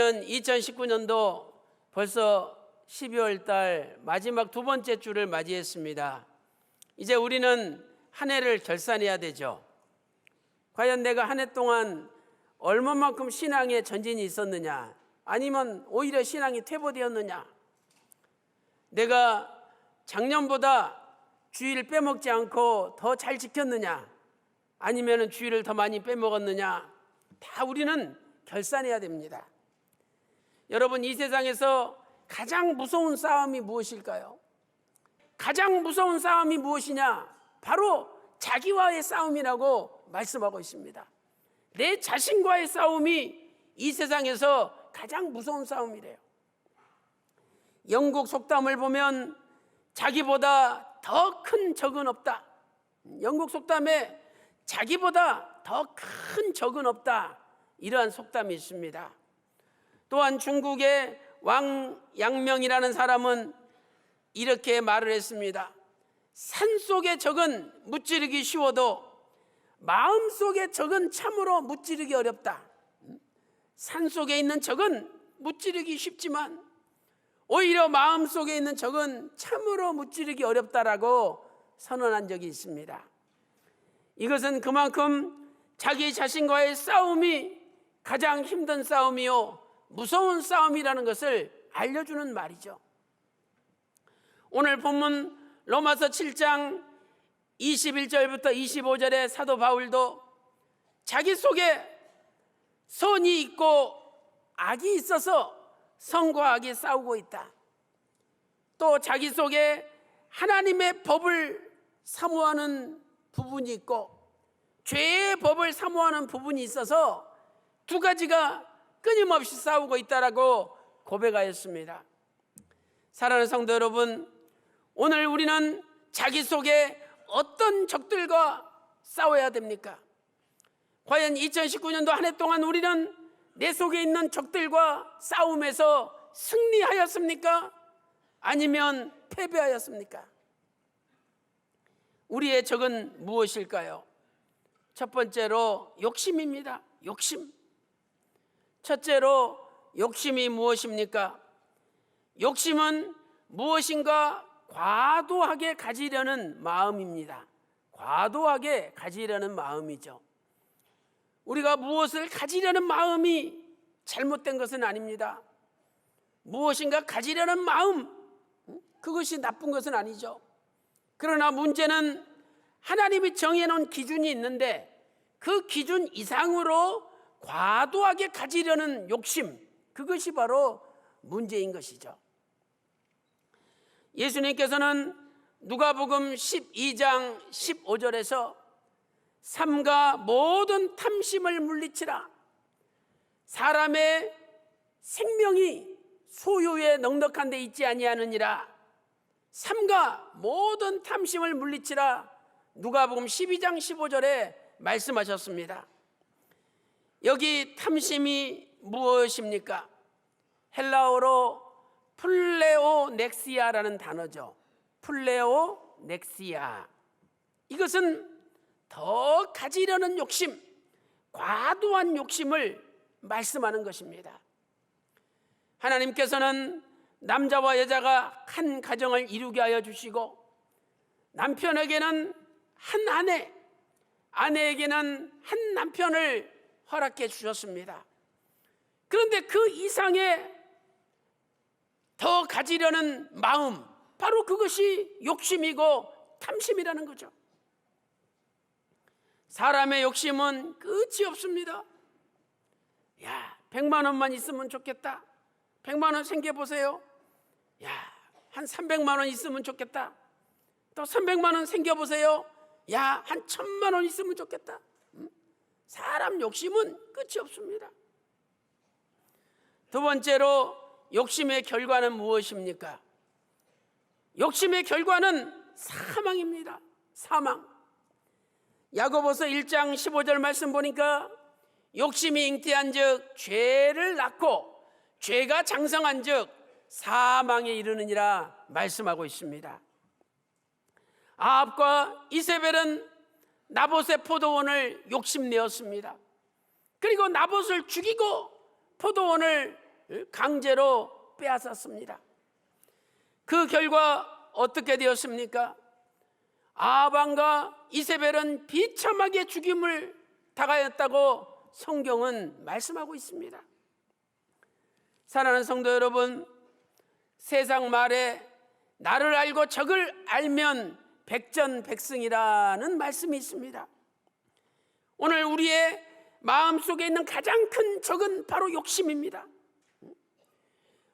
우리는 2019년도 벌써 12월 달 마지막 두 번째 주를 맞이했습니다. 이제 우리는 한 해를 결산해야 되죠. 과연 내가 한 해 동안 얼마만큼 신앙에 전진이 있었느냐, 아니면 오히려 신앙이 퇴보되었느냐, 내가 작년보다 주일 빼먹지 않고 더 잘 지켰느냐, 아니면 주일을 더 많이 빼먹었느냐, 다 우리는 결산해야 됩니다. 여러분, 이 세상에서 가장 무서운 싸움이 무엇일까요? 가장 무서운 싸움이 무엇이냐? 바로 자기와의 싸움이라고 말씀하고 있습니다. 내 자신과의 싸움이 이 세상에서 가장 무서운 싸움이래요. 영국 속담을 보면 자기보다 더 큰 적은 없다. 영국 속담에 자기보다 더 큰 적은 없다, 이러한 속담이 있습니다. 또한 중국의 왕양명이라는 사람은 이렇게 말을 했습니다. 산속의 적은 무찌르기 쉬워도 마음속의 적은 참으로 무찌르기 어렵다. 산속에 있는 적은 무찌르기 쉽지만 오히려 마음속에 있는 적은 참으로 무찌르기 어렵다라고 선언한 적이 있습니다. 이것은 그만큼 자기 자신과의 싸움이 가장 힘든 싸움이요, 무서운 싸움이라는 것을 알려주는 말이죠. 오늘 본문 로마서 7장 21절부터 25절에 사도 바울도 자기 속에 선이 있고 악이 있어서 선과 악이 싸우고 있다. 또 자기 속에 하나님의 법을 사모하는 부분이 있고 죄의 법을 사모하는 부분이 있어서 두 가지가 끊임없이 싸우고 있다라고 고백하였습니다. 사랑하는 성도 여러분, 오늘 우리는 자기 속에 어떤 적들과 싸워야 됩니까? 과연 2019년도 한 해 동안 우리는 내 속에 있는 적들과 싸움에서 승리하였습니까? 아니면 패배하였습니까? 우리의 적은 무엇일까요? 첫 번째로 욕심입니다. 욕심. 첫째로 욕심이 무엇입니까? 욕심은 무엇인가 과도하게 가지려는 마음입니다. 과도하게 가지려는 마음이죠. 우리가 무엇을 가지려는 마음이 잘못된 것은 아닙니다. 무엇인가 가지려는 마음, 그것이 나쁜 것은 아니죠. 그러나 문제는 하나님이 정해놓은 기준이 있는데 그 기준 이상으로 과도하게 가지려는 욕심, 그것이 바로 문제인 것이죠. 예수님께서는 누가복음 12장 15절에서 삼가 모든 탐심을 물리치라. 사람의 생명이 소유에 넉넉한 데 있지 아니하느니라. 삼가 모든 탐심을 물리치라. 누가복음 12장 15절에 말씀하셨습니다. 여기 탐심이 무엇입니까? 헬라어로 플레오넥시아라는 단어죠. 플레오넥시아. 이것은 더 가지려는 욕심, 과도한 욕심을 말씀하는 것입니다. 하나님께서는 남자와 여자가 한 가정을 이루게 하여 주시고 남편에게는 한 아내, 아내에게는 한 남편을 허락해 주셨습니다. 그런데 그 이상의 더 가지려는 마음, 바로 그것이 욕심이고 탐심이라는 거죠. 사람의 욕심은 끝이 없습니다. 야, 100만 원만 있으면 좋겠다. 100만 원 생겨보세요. 야, 한 300만 원 있으면 좋겠다. 또 300만 원 생겨보세요. 야, 한 1000만 원 있으면 좋겠다. 사람 욕심은 끝이 없습니다. 두 번째로 욕심의 결과는 무엇입니까? 욕심의 결과는 사망입니다. 사망. 야고보서 1장 15절 말씀 보니까 욕심이 잉태한 즉 죄를 낳고 죄가 장성한 즉 사망에 이르느니라 말씀하고 있습니다. 아합과 이세벨은 나봇의 포도원을 욕심내었습니다. 그리고 나봇을 죽이고 포도원을 강제로 빼앗았습니다. 그 결과 어떻게 되었습니까? 아합과 이세벨은 비참하게 죽임을 당하였다고 성경은 말씀하고 있습니다. 사랑하는 성도 여러분, 세상 말에 나를 알고 적을 알면 백전백승이라는 말씀이 있습니다. 오늘 우리의 마음속에 있는 가장 큰 적은 바로 욕심입니다.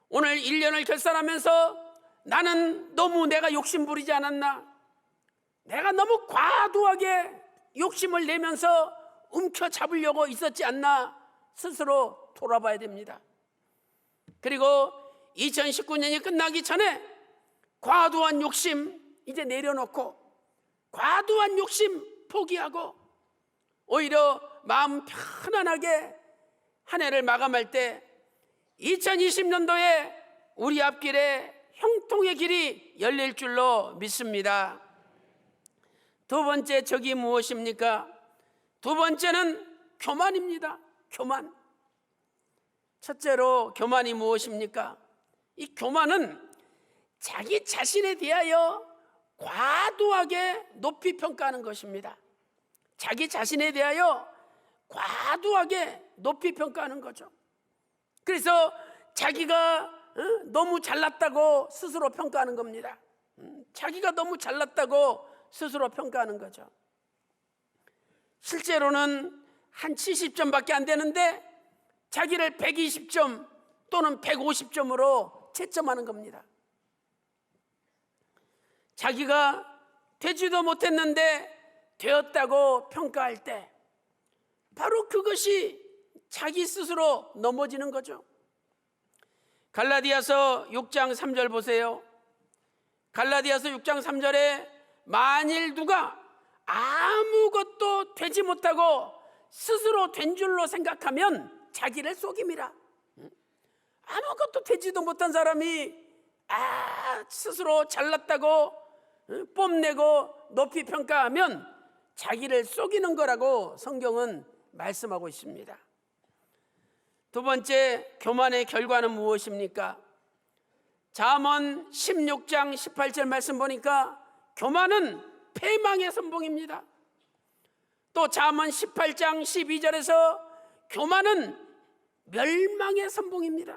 오늘 1년을 결산하면서 나는 너무 내가 욕심 부리지 않았나? 내가 너무 과도하게 욕심을 내면서 움켜잡으려고 있었지 않나? 스스로 돌아봐야 됩니다. 그리고 2019년이 끝나기 전에 과도한 욕심 이제 내려놓고 과도한 욕심 포기하고 오히려 마음 편안하게 한 해를 마감할 때 2020년도에 우리 앞길에 형통의 길이 열릴 줄로 믿습니다. 두 번째 적이 무엇입니까? 두 번째는 교만입니다. 교만. 첫째로 교만이 무엇입니까? 이 교만은 자기 자신에 대하여 과도하게 높이 평가하는 것입니다. 자기 자신에 대하여 과도하게 높이 평가하는 거죠. 그래서 자기가 너무 잘났다고 스스로 평가하는 겁니다. 자기가 너무 잘났다고 스스로 평가하는 거죠. 실제로는 한 70점밖에 안 되는데 자기를 120점 또는 150점으로 채점하는 겁니다. 자기가 되지도 못했는데 되었다고 평가할 때 바로 그것이 자기 스스로 넘어지는 거죠. 갈라디아서 6장 3절 보세요. 갈라디아서 6장 3절에 만일 누가 아무것도 되지 못하고 스스로 된 줄로 생각하면 자기를 속임이라. 아무것도 되지도 못한 사람이 스스로 잘났다고 뽐내고 높이 평가하면 자기를 속이는 거라고 성경은 말씀하고 있습니다. 두 번째, 교만의 결과는 무엇입니까? 잠언 16장 18절 말씀 보니까 교만은 패망의 선봉입니다. 또 잠언 18장 12절에서 교만은 멸망의 선봉입니다.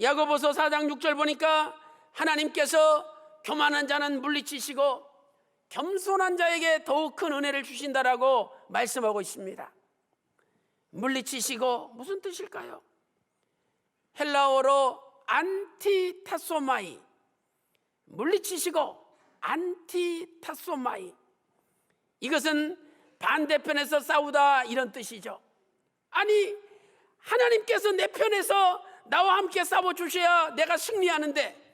야고보서 4장 6절 보니까 하나님께서 교만한 자는 물리치시고 겸손한 자에게 더욱 큰 은혜를 주신다라고 말씀하고 있습니다. 물리치시고 무슨 뜻일까요? 헬라어로 안티타소마이, 물리치시고 안티타소마이, 이것은 반대편에서 싸우다 이런 뜻이죠. 아니, 하나님께서 내 편에서 나와 함께 싸워주셔야 내가 승리하는데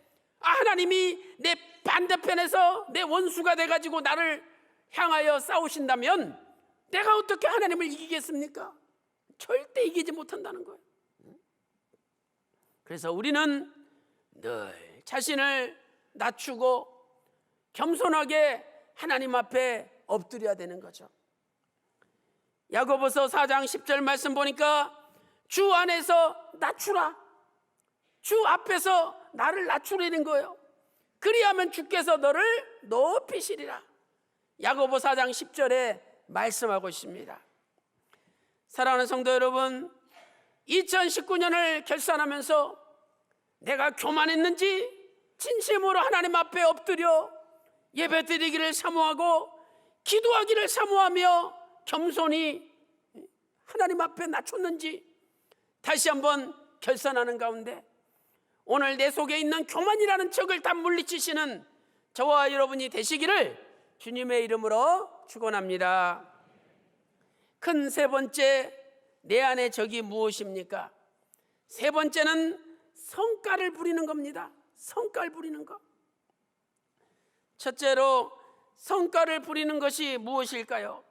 하나님이 내 반대편에서 내 원수가 돼가지고 나를 향하여 싸우신다면 내가 어떻게 하나님을 이기겠습니까? 절대 이기지 못한다는 거예요. 그래서 우리는 늘 자신을 낮추고 겸손하게 하나님 앞에 엎드려야 되는 거죠. 야고보서 4장 10절 말씀 보니까 주 안에서 낮추라. 주 앞에서 나를 낮추라는 거예요. 그리하면 주께서 너를 높이시리라. 야고보 4장 10절에 말씀하고 있습니다. 사랑하는 성도 여러분, 2019년을 결산하면서 내가 교만했는지 진심으로 하나님 앞에 엎드려 예배드리기를 사모하고 기도하기를 사모하며 겸손히 하나님 앞에 낮췄는지 다시 한번 결산하는 가운데 오늘 내 속에 있는 교만이라는 적을 다 물리치시는 저와 여러분이 되시기를 주님의 이름으로 축원합니다. 큰 세 번째, 내 안의 적이 무엇입니까? 세 번째는 성깔을 부리는 겁니다. 성깔 부리는 것. 첫째로 성깔을 부리는 것이 무엇일까요?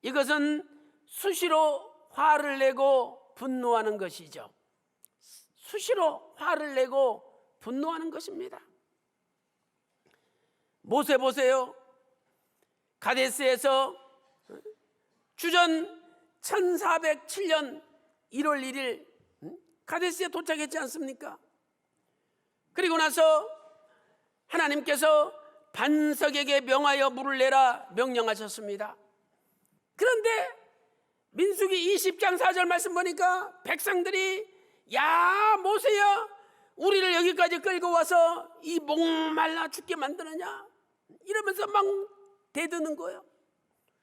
이것은 수시로 화를 내고 분노하는 것이죠. 수시로 화를 내고 분노하는 것입니다. 모세 보세요. 가데스에서 주전 1407년 1월 1일 가데스에 도착했지 않습니까? 그리고 나서 하나님께서 반석에게 명하여 물을 내라 명령하셨습니다. 그런데 민수기 20장 4절 말씀 보니까 백성들이 야 모세야 우리를 여기까지 끌고 와서 이 목말라 죽게 만드느냐 이러면서 막 대드는 거예요.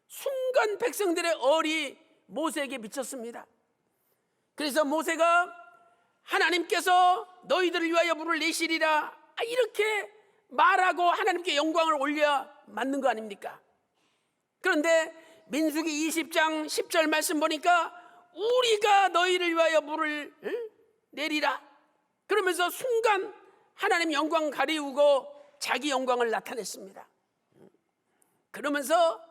순간 백성들의 얼이 모세에게 미쳤습니다. 그래서 모세가 하나님께서 너희들을 위하여 물을 내시리라 이렇게 말하고 하나님께 영광을 올려야 맞는 거 아닙니까? 그런데 민수기 20장 10절 말씀 보니까 우리가 너희를 위하여 물을 내리라 그러면서 순간 하나님 영광 가리우고 자기 영광을 나타냈습니다. 그러면서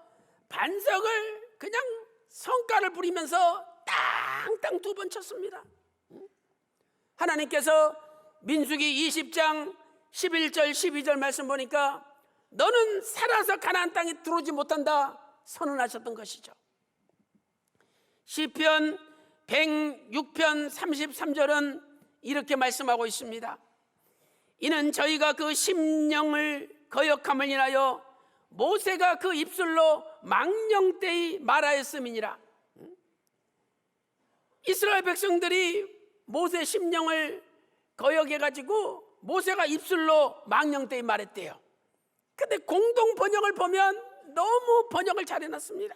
반석을 그냥 성깔을 부리면서 땅땅 2번 쳤습니다. 하나님께서 민수기 20장 11절 12절 말씀 보니까 너는 살아서 가나안 땅에 들어오지 못한다 선언하셨던 것이죠. 시편 106편 33절은 이렇게 말씀하고 있습니다. 이는 저희가 그 심령을 거역함을 인하여 모세가 그 입술로 망령되이 말하였음이니라. 이스라엘 백성들이 모세 심령을 거역해가지고 모세가 입술로 망령되이 말했대요. 근데 공동 번역을 보면 너무 번역을 잘 해놨습니다.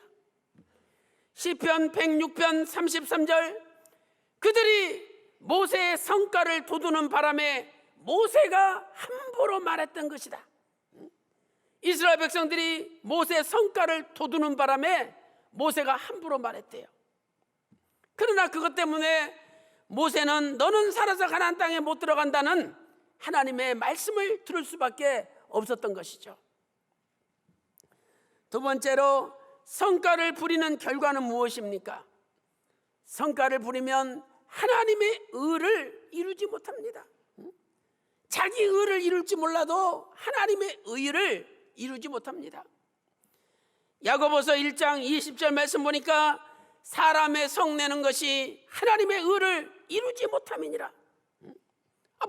시편 106편 33절 그들이 모세의 성깔을 돋우는 바람에 모세가 함부로 말했던 것이다. 이스라엘 백성들이 모세의 성깔을 돋우는 바람에 모세가 함부로 말했대요. 그러나 그것 때문에 모세는 너는 살아서 가나안 땅에 못 들어간다는 하나님의 말씀을 들을 수밖에 없었던 것이죠. 두 번째로 성깔을 부리는 결과는 무엇입니까? 성깔을 부리면 하나님의 의를 이루지 못합니다. 자기 의를 이룰지 몰라도 하나님의 의를 이루지 못합니다. 야고보서 1장 20절 말씀 보니까 사람의 성내는 것이 하나님의 의를 이루지 못함이니라.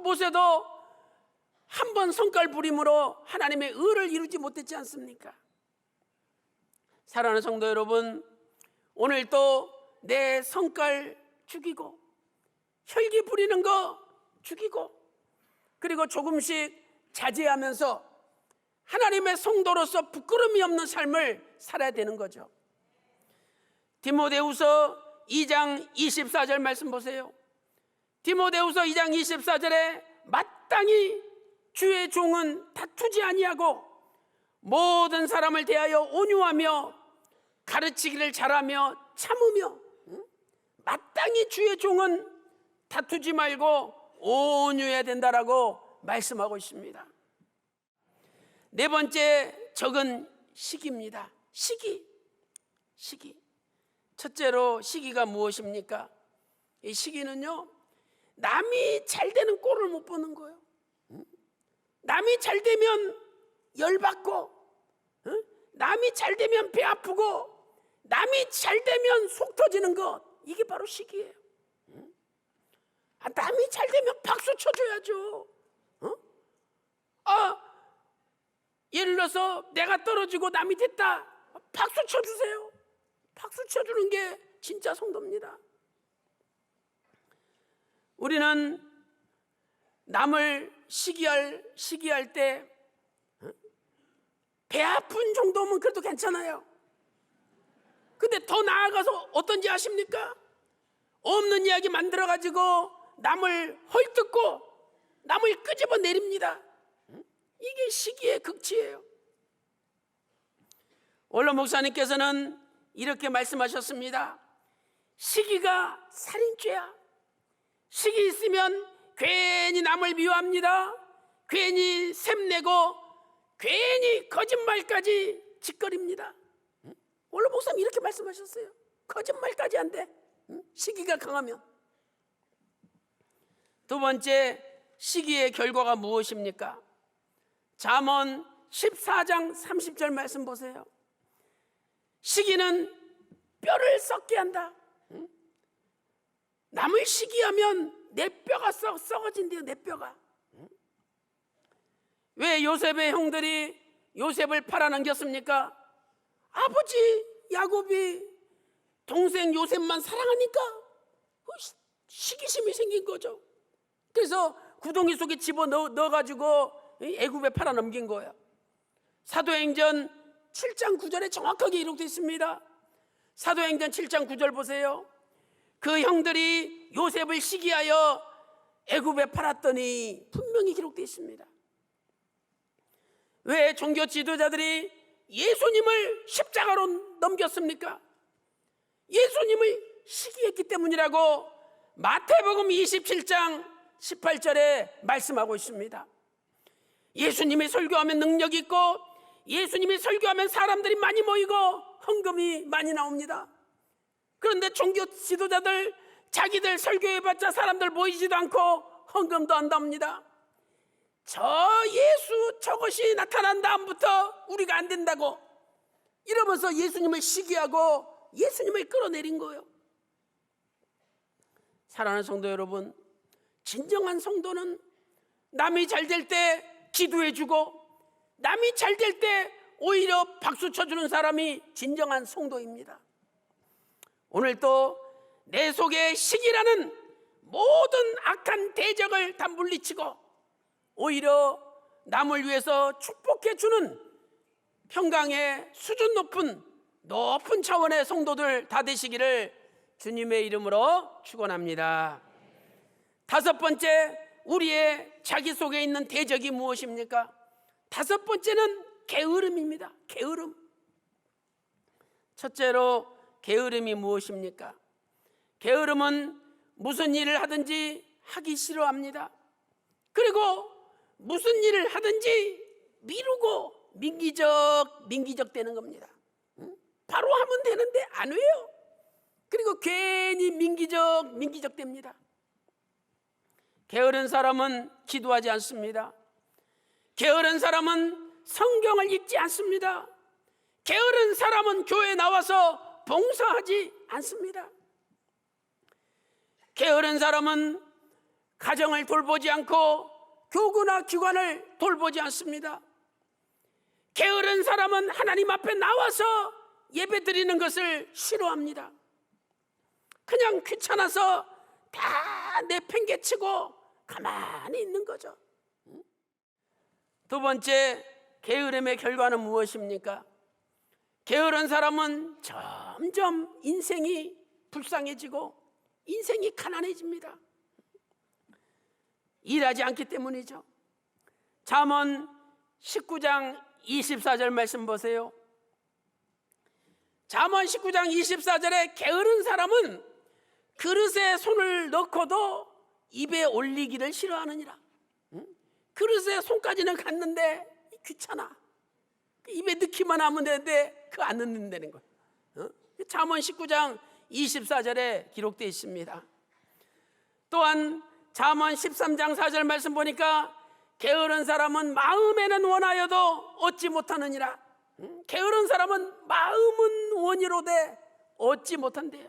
모세도 한 번 성깔 부림으로 하나님의 의를 이루지 못했지 않습니까? 사랑하는 성도 여러분, 오늘 또 내 성깔 죽이고 혈기 부리는 거 죽이고 그리고 조금씩 자제하면서 하나님의 성도로서 부끄러움이 없는 삶을 살아야 되는 거죠. 디모데후서 2장 24절 말씀 보세요. 디모데후서 2장 24절에 마땅히 주의 종은 다투지 아니하고 모든 사람을 대하여 온유하며 가르치기를 잘하며 참으며 마땅히 주의 종은 다투지 말고 온유해야 된다라고 말씀하고 있습니다. 네 번째 적은 시기입니다. 시기. 첫째로 시기가 무엇입니까? 이 시기는요, 남이 잘 되는 꼴을 못 보는 거예요. 남이 잘 되면 열받고, 남이 잘 되면 배 아프고, 남이 잘 되면 속 터지는 것, 이게 바로 시기예요. 남이 잘 되면 박수 쳐줘야죠. 예를 들어서 내가 떨어지고 남이 됐다, 박수 쳐주세요. 박수 쳐주는 게 진짜 성도입니다. 우리는 남을 시기할 때 배 아픈 정도면 그래도 괜찮아요. 근데 더 나아가서 어떤지 아십니까? 없는 이야기 만들어가지고 남을 헐뜯고 남을 끄집어 내립니다. 이게 시기의 극치예요. 원로 목사님께서는 이렇게 말씀하셨습니다. 시기가 살인죄야. 시기 있으면 괜히 남을 미워합니다. 괜히 샘내고 괜히 거짓말까지 짓거립니다. 원로 목사님 이렇게 말씀하셨어요. 거짓말까지 안 돼. 시기가 강하면. 두 번째, 시기의 결과가 무엇입니까? 잠언 14장 30절 말씀 보세요. 시기는 뼈를 썩게 한다. 남을 시기하면 내 뼈가 썩어진대요. 내 뼈가. 왜 요셉의 형들이 요셉을 팔아넘겼습니까? 아버지 야곱이 동생 요셉만 사랑하니까 시기심이 생긴 거죠. 그래서 구덩이 속에 집어넣어가지고 애굽에 팔아넘긴 거예요. 사도행전 7장 9절에 정확하게 기록되어 있습니다. 사도행전 7장 9절 보세요. 그 형들이 요셉을 시기하여 애굽에 팔았더니 분명히 기록되어 있습니다. 왜 종교 지도자들이 예수님을 십자가로 넘겼습니까? 예수님을 시기했기 때문이라고 마태복음 27장 18절에 말씀하고 있습니다. 예수님이 설교하면 능력이 있고 예수님이 설교하면 사람들이 많이 모이고 헌금이 많이 나옵니다. 그런데 종교 지도자들 자기들 설교해봤자 사람들 모이지도 않고 헌금도 안 나옵니다. 저 예수 저것이 나타난 다음부터 우리가 안 된다고 이러면서 예수님을 시기하고 예수님을 끌어내린 거예요. 사랑하는 성도 여러분, 진정한 성도는 남이 잘 될 때 기도해주고 남이 잘 될 때 오히려 박수 쳐주는 사람이 진정한 성도입니다. 오늘 또 내 속에 시기라는 모든 악한 대적을 다 물리치고 오히려 남을 위해서 축복해주는 평강의 수준 높은 차원의 성도들 다 되시기를 주님의 이름으로 축원합니다. 다섯 번째, 우리의 자기 속에 있는 대적이 무엇입니까? 다섯 번째는 게으름입니다. 게으름. 첫째로 게으름이 무엇입니까? 게으름은 무슨 일을 하든지 하기 싫어합니다. 그리고 무슨 일을 하든지 미루고 민기적 되는 겁니다. 바로 하면 되는데 안 해요. 그리고 괜히 민기적 됩니다. 게으른 사람은 기도하지 않습니다. 게으른 사람은 성경을 읽지 않습니다. 게으른 사람은 교회에 나와서 봉사하지 않습니다. 게으른 사람은 가정을 돌보지 않고 교구나 기관을 돌보지 않습니다. 게으른 사람은 하나님 앞에 나와서 예배 드리는 것을 싫어합니다. 그냥 귀찮아서 다 내팽개치고 가만히 있는 거죠. 두 번째, 게으름의 결과는 무엇입니까? 게으른 사람은 점점 인생이 불쌍해지고 인생이 가난해집니다. 일하지 않기 때문이죠. 잠언 19장 24절 말씀 보세요. 잠언 19장 24절에 게으른 사람은 그릇에 손을 넣고도 입에 올리기를 싫어하느니라. 그릇에 손까지는 갔는데 귀찮아. 입에 넣기만 하면 되는데 그거 안 넣는다는 거예요. 잠언 19장 24절에 기록되어 있습니다. 또한 잠언 13장 4절 말씀 보니까 게으른 사람은 마음에는 원하여도 얻지 못하느니라. 게으른 사람은 마음은 원이로되 얻지 못한대요.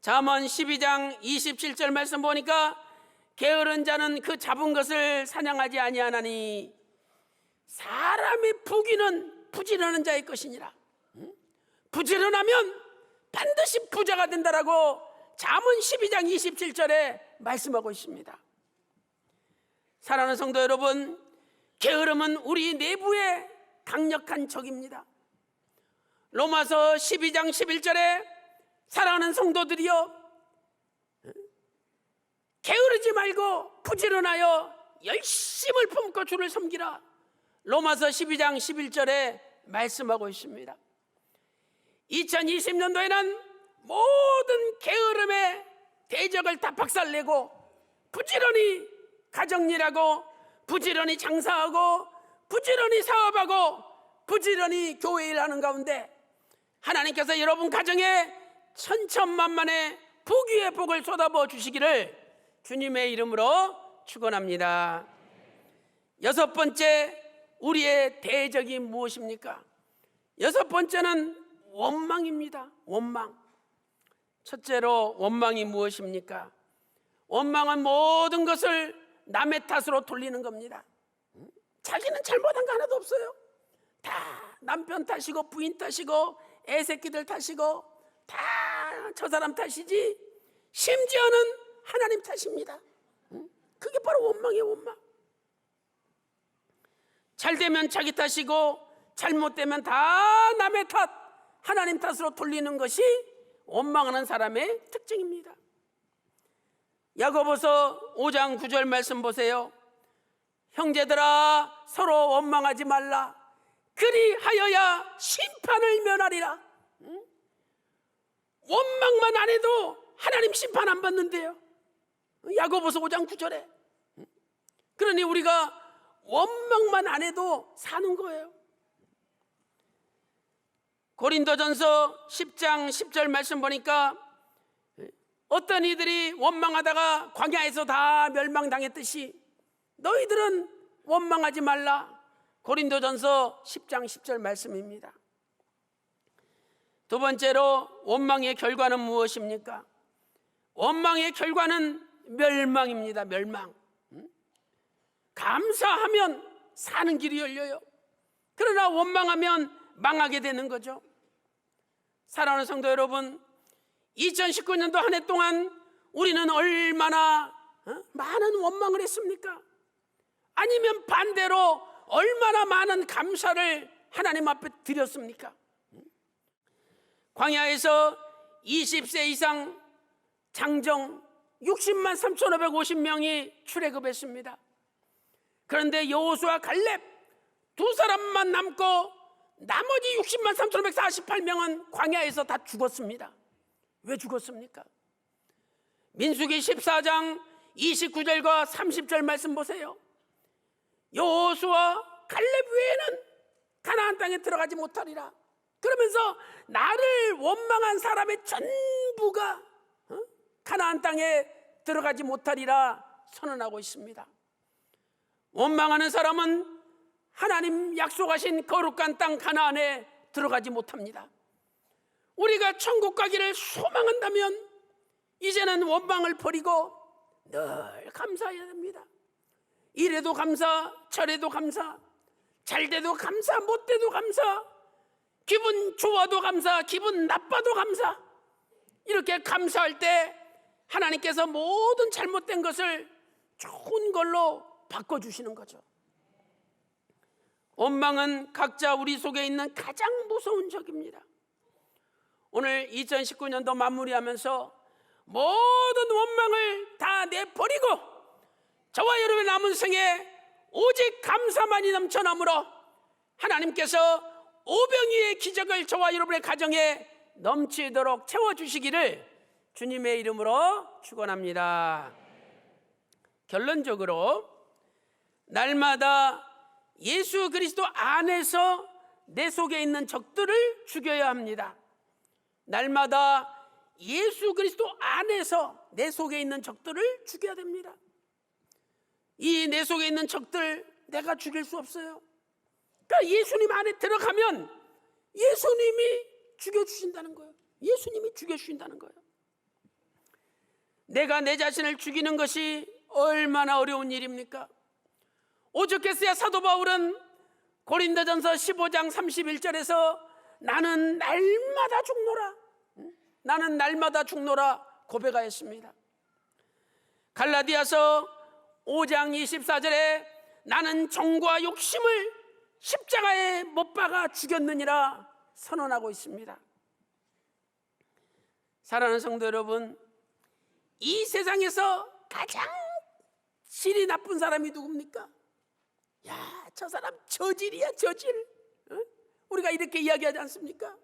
잠언 12장 27절 말씀 보니까 게으른 자는 그 잡은 것을 사냥하지 아니하나니 사람의 부귀는 부지런한 자의 것이니라. 부지런하면 반드시 부자가 된다라고 잠언 12장 27절에 말씀하고 있습니다. 사랑하는 성도 여러분, 게으름은 우리 내부의 강력한 적입니다. 로마서 12장 11절에 사랑하는 성도들이여 게으르지 말고 부지런하여 열심을 품고 주를 섬기라. 로마서 12장 11절에 말씀하고 있습니다. 2020년도에는 모든 게으름의 대적을 다 박살내고 부지런히 가정일하고 부지런히 장사하고 부지런히 사업하고 부지런히 교회 일하는 가운데 하나님께서 여러분 가정에 천천만만의 부귀의 복을 쏟아부어 주시기를 주님의 이름으로 축원합니다. 여섯 번째, 우리의 대적이 무엇입니까? 여섯 번째는 원망입니다. 원망. 첫째로 원망이 무엇입니까? 원망은 모든 것을 남의 탓으로 돌리는 겁니다. 자기는 잘못한 거 하나도 없어요. 다 남편 탓이고 부인 탓이고 애새끼들 탓이고 다 저 사람 탓이지, 심지어는 하나님 탓입니다. 그게 바로 원망이에요. 원망. 잘 되면 자기 탓이고 잘못되면 다 남의 탓, 하나님 탓으로 돌리는 것이 원망하는 사람의 특징입니다. 야고보서 5장 9절 말씀 보세요. 형제들아, 서로 원망하지 말라. 그리하여야 심판을 면하리라. 원망만 안 해도 하나님 심판 안 받는데요. 야고보서 5장 9절에. 그러니 우리가 원망만 안 해도 사는 거예요. 고린도전서 10장 10절 말씀 보니까 어떤 이들이 원망하다가 광야에서 다 멸망당했듯이 너희들은 원망하지 말라. 고린도전서 10장 10절 말씀입니다. 두 번째로 원망의 결과는 무엇입니까? 원망의 결과는 멸망입니다. 멸망. 감사하면 사는 길이 열려요. 그러나 원망하면 망하게 되는 거죠. 사랑하는 성도 여러분, 2019년도 한 해 동안 우리는 얼마나 많은 원망을 했습니까? 아니면 반대로 얼마나 많은 감사를 하나님 앞에 드렸습니까? 광야에서 20세 이상 장정 60만 3,550명이 출애굽했습니다. 그런데 여호수아 갈렙 두 사람만 남고 나머지 60만 3,548명은 광야에서 다 죽었습니다. 왜 죽었습니까? 민수기 14장 29절과 30절 말씀 보세요. 여호수아 갈렙 외에는 가나안 땅에 들어가지 못하리라. 그러면서 나를 원망한 사람의 전부가 가나안 땅에 들어가지 못하리라 선언하고 있습니다. 원망하는 사람은 하나님 약속하신 거룩한 땅 가나안에 들어가지 못합니다. 우리가 천국 가기를 소망한다면 이제는 원망을 버리고 늘 감사해야 됩니다. 이래도 감사, 저래도 감사, 잘 돼도 감사, 못 돼도 감사, 기분 좋아도 감사, 기분 나빠도 감사. 이렇게 감사할 때 하나님께서 모든 잘못된 것을 좋은 걸로 바꿔주시는 거죠. 원망은 각자 우리 속에 있는 가장 무서운 적입니다. 오늘 2019년도 마무리하면서 모든 원망을 다 내버리고 저와 여러분의 남은 생에 오직 감사만이 넘쳐나므로 하나님께서 오병이의 기적을 저와 여러분의 가정에 넘치도록 채워주시기를 주님의 이름으로 축원합니다. 결론적으로 날마다 예수 그리스도 안에서 내 속에 있는 적들을 죽여야 합니다. 날마다 예수 그리스도 안에서 내 속에 있는 적들을 죽여야 됩니다. 이 내 속에 있는 적들 내가 죽일 수 없어요. 그러니까 예수님 안에 들어가면 예수님이 죽여주신다는 거예요. 예수님이 죽여주신다는 거예요. 내가 내 자신을 죽이는 것이 얼마나 어려운 일입니까? 오죽했어야 사도 바울은 고린도전서 15장 31절에서 나는 날마다 죽노라, 나는 날마다 죽노라 고백하였습니다. 갈라디아서 5장 24절에 나는 정과 욕심을 십자가에 못 박아 죽였느니라 선언하고 있습니다. 사랑하는 성도 여러분, 이 세상에서 가장 질이 나쁜 사람이 누굽니까? 야, 저 사람 저질이야, 저질. 우리가 이렇게 이야기하지 않습니까?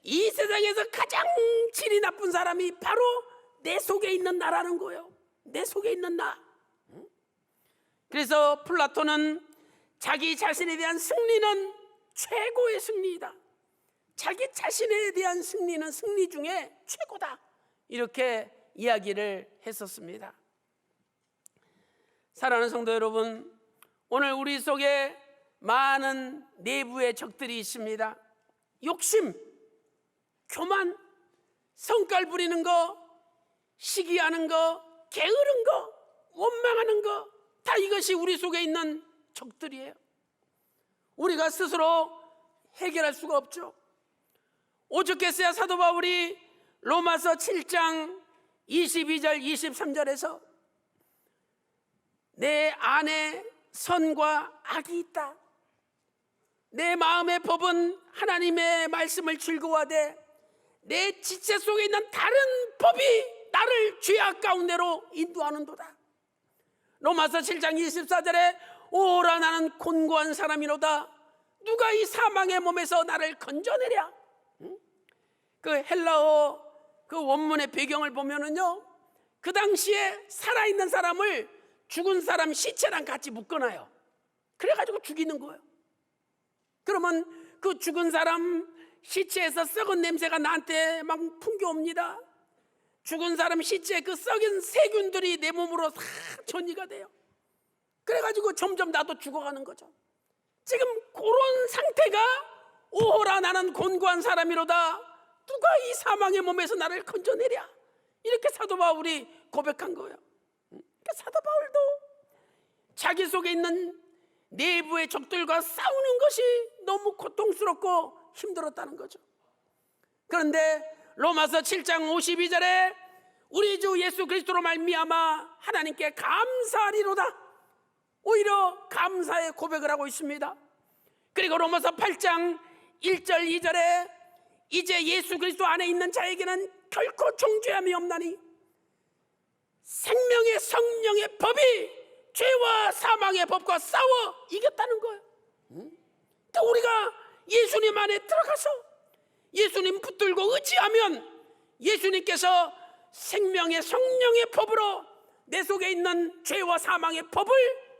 이 세상에서 가장 질이 나쁜 사람이 바로 내 속에 있는 나라는 거예요. 내 속에 있는 나. 그래서 플라톤은 자기 자신에 대한 승리는 최고의 승리이다. 자기 자신에 대한 승리는 승리 중에 최고다. 이렇게 이야기를 했었습니다. 사랑하는 성도 여러분, 오늘 우리 속에 많은 내부의 적들이 있습니다. 욕심, 교만, 성깔 부리는 거, 시기하는 거, 게으른 거, 원망하는 거, 다 이것이 우리 속에 있는 적들이에요. 우리가 스스로 해결할 수가 없죠. 오죽했어야 사도 바울이 로마서 7장 22절 23절에서 내 안에 선과 악이 있다. 내 마음의 법은 하나님의 말씀을 즐거워하되 내 지체 속에 있는 다른 법이 나를 죄악 가운데로 인도하는도다. 로마서 7장 24절에 오라 나는 곤고한 사람이로다. 누가 이 사망의 몸에서 나를 건져내랴. 그 헬라어 그 원문의 배경을 보면은요, 그 당시에 살아있는 사람을 죽은 사람 시체랑 같이 묶어놔요. 그래가지고 죽이는 거예요. 그러면 그 죽은 사람 시체에서 썩은 냄새가 나한테 막 풍겨옵니다. 죽은 사람 시체에 그 썩은 세균들이 내 몸으로 다 전이가 돼요. 그래가지고 점점 나도 죽어가는 거죠. 지금 그런 상태가 오호라 나는 곤고한 사람이로다. 누가 이 사망의 몸에서 나를 건져내랴. 이렇게 사도 바울이 고백한 거예요. 그러니까 사도 바울도 자기 속에 있는 내부의 적들과 싸우는 것이 너무 고통스럽고 힘들었다는 거죠. 그런데 로마서 7장 52절에 우리 주 예수 그리스도로 말미암아 하나님께 감사하리로다. 오히려 감사의 고백을 하고 있습니다. 그리고 로마서 8장 1절 2절에 이제 예수 그리스도 안에 있는 자에게는 결코 정죄함이 없나니 생명의 성령의 법이 죄와 사망의 법과 싸워 이겼다는 거예요. 또 우리가 예수님 안에 들어가서 예수님 붙들고 의지하면 예수님께서 생명의 성령의 법으로 내 속에 있는 죄와 사망의 법을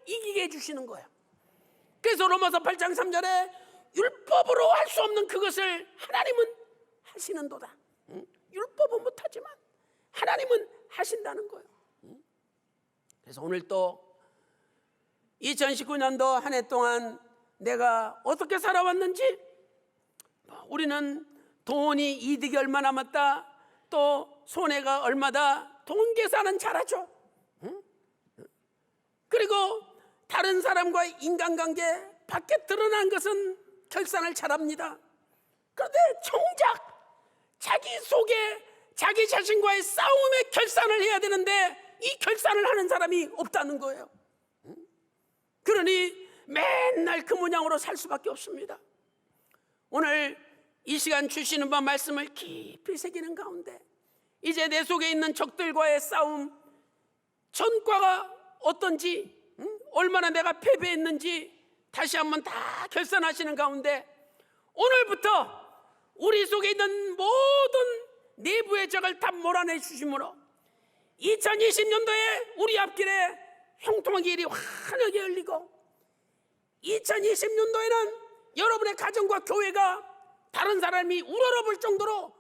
이기게 해주시는 거예요. 그래서 로마서 8장 3절에 율법으로 할 수 없는 그것을 하나님은 하시는도다. 율법은 못하지만 하나님은 하신다는 거예요. 그래서 오늘 또 2019년도 한 해 동안 내가 어떻게 살아왔는지, 우리는 돈이 이득이 얼마 남았다, 또 손해가 얼마다, 돈 계산은 잘하죠. 그리고 다른 사람과의 인간관계 밖에 드러난 것은 결산을 잘합니다. 그런데 정작 자기 속에 자기 자신과의 싸움의 결산을 해야 되는데 이 결산을 하는 사람이 없다는 거예요. 그러니 맨날 그 모양으로 살 수밖에 없습니다. 오늘 이 시간 주시는 바 말씀을 깊이 새기는 가운데 이제 내 속에 있는 적들과의 싸움, 전과가 어떤지, 얼마나 내가 패배했는지 다시 한번 다 결산하시는 가운데 오늘부터 우리 속에 있는 모든 내부의 적을 다 몰아내 주심으로 2020년도에 우리 앞길에 형통한 길이 환하게 열리고 2020년도에는 여러분의 가정과 교회가 다른 사람이 우러러볼 정도로